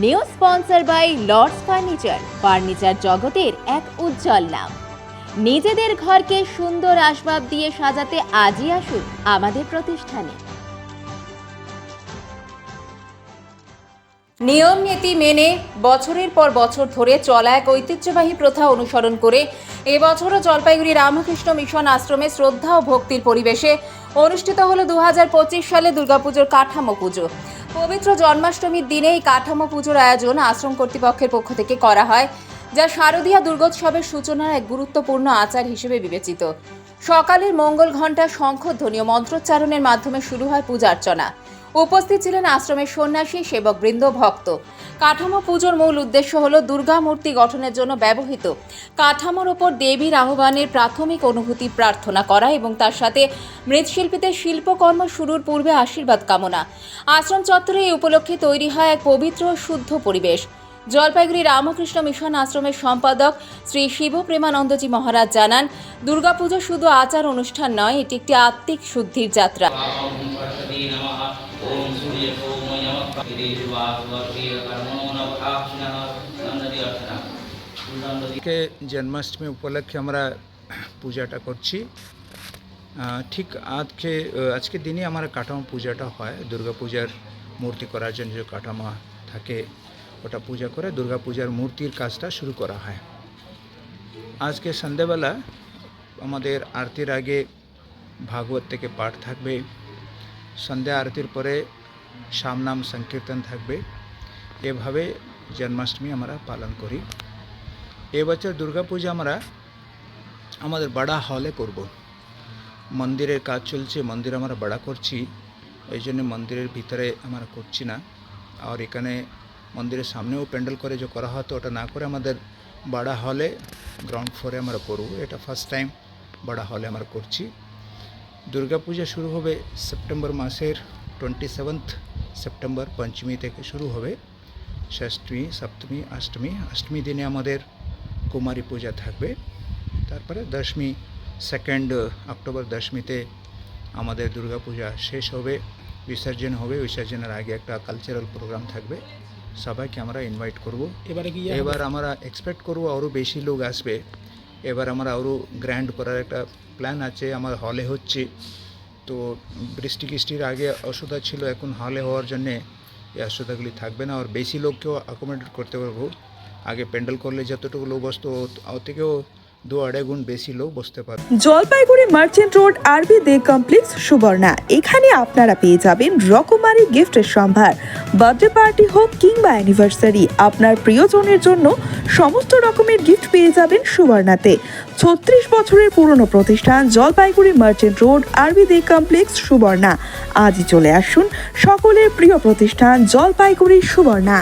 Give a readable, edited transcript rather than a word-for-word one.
New sponsor by Lords furniture জগতের এক উজ্জ্বল নাম। নিজেদের ঘরকে সুন্দর আসবাব দিয়ে সাজাতে আজই আসুন আমাদের প্রতিষ্ঠানে। নিয়ম নীতি মেনে বছরের পর বছর ধরে চলা এক ঐতিহ্যবাহী প্রথা অনুসরণ করে এবছরও জলপাইগুড়ি রামকৃষ্ণ মিশন আশ্রমে শ্রদ্ধা ও ভক্তির পরিবেশে অনুষ্ঠিত হলো 2025 সালে দুর্গাপুজোর কাঠামো পুজো। পবিত্র জন্মাষ্টমীর দিনে এই কাঠামো পুজোর আয়োজন আশ্রম কর্তৃপক্ষের পক্ষ থেকে করা হয়, যা শারদীয়া দুর্গোৎসবের সূচনার এক গুরুত্বপূর্ণ আচার হিসেবে বিবেচিত। সকালের মঙ্গল ঘণ্টা, শঙ্খধ্বনি ও মন্ত্রোচ্চারণের মাধ্যমে শুরু হয় পূজার্চনা। উপস্থিত ছিলেন আশ্রমের সন্ন্যাসী, সেবকবৃন্দ, ভক্ত। কাঠামো পুজোর মূল উদ্দেশ্য হল দুর্গা মূর্তি গঠনের জন্য ব্যবহৃত কাঠামোর ওপর দেবীর আহ্বানের প্রাথমিক অনুভূতি প্রার্থনা করা এবং তার সাথে মৃৎশিল্পীদের শিল্পকর্ম শুরুর পূর্বে আশীর্বাদ কামনা। আশ্রম চত্বরে এই উপলক্ষে তৈরি হয় এক পবিত্র ও শুদ্ধ পরিবেশ। জলপাইগুড়ি রামকৃষ্ণ মিশন আশ্রমের সম্পাদক শ্রী শিব প্রেমানন্দজি মহারাজ জানান, দুর্গাপুজো শুধু আচার অনুষ্ঠান নয়, এটি একটি আত্মিক শুদ্ধির যাত্রা। জন্মাষ্টমী উপলক্ষে আমরা পূজাটা করছি। ঠিক আজকে দিনে আমার কাঠামো পূজাটা হয়। দুর্গা পূজার মূর্তি করার জন্য যে কাঠামো থাকে ওটা পূজা করে দুর্গা পূজার মূর্তির কাজটা শুরু করা হয়। আজকে সন্ধ্যাবেলা আমাদের আরতির আগে ভাগবত থেকে পাঠ থাকবে। সন্ধ্যা আরতির পরে শামনাম সংকীর্তন থাকবে। এভাবে জন্মাষ্টমী আমরা পালন করি। এবছর দুর্গাপূজা আমরা আমাদের বড় হলে করব। মন্দিরের কাজ চলছে, মন্দির আমরা বড় করছি, এই জন্য মন্দিরের ভিতরে আমরা করছি না। আর এখানে মন্দিরের সামনেও প্যান্ডেল করে যে করা হতো ওটা না করে আমাদের বড় হলে গ্রাউন্ড ফ্লোরে আমরা করব। এটা ফার্স্ট টাইম বড় হলে আমরা করছি। দুর্গাপূজা শুরু হবে সেপ্টেম্বর মাসের 27 সেপ্টেম্বর, পঞ্চমী থেকে শুরু হবে। ষষ্ঠী, সপ্তমী, অষ্টমী দিনে আমাদের কুমারী পূজা থাকবে। তারপরে দশমী, 2 অক্টোবর দশমীতে আমাদের দুর্গাপূজা শেষ হবে, বিসর্জন হবে। বিসর্জনের আগে একটা কালচারাল প্রোগ্রাম থাকবে, সবাইকে আমরা ইনভাইট করব। এবার আমরা এক্সপেক্ট করব আরও বেশি লোক আসবে। এবার আমরা আরও গ্র্যান্ড করার একটা প্ল্যান আছে। আমার হলে হচ্ছে, তো বৃষ্টির আগে অসুবিধা ছিল, এখন হলে হওয়ার জন্যে এই অসুবিধাগুলি থাকবে না। আর বেশি লোককেও অ্যাকোমোডেট করতে পারবো। আগে প্যান্ডেল করলে যতটুকু লোক বসতো ওর থেকেও 2-2.5 গুণ বেশি লোক বসতে পারবে। জলপাইগুড়ি মার্চেন্ট রোড আরবি দে কমপ্লেক্স, সুবর্ণা। এখানে আপনারা পেয়ে যাবেন রকমারি গিফটের সম্ভার। বার্থডে পার্টি হোক কিংবা অ্যানিভার্সারি, আপনার প্রিয়জনের জন্য সমস্ত রকমের গিফট পেয়ে যাবেন সুবর্ণাতে। 36 বছরের পুরনো প্রতিষ্ঠান জলপাইগুড়ি মার্চেন্ট রোড আরবি দে কমপ্লেক্স, সুবর্ণা। আজই চলে আসুন সকলের প্রিয় প্রতিষ্ঠান জলপাইগুড়ি সুবর্ণা।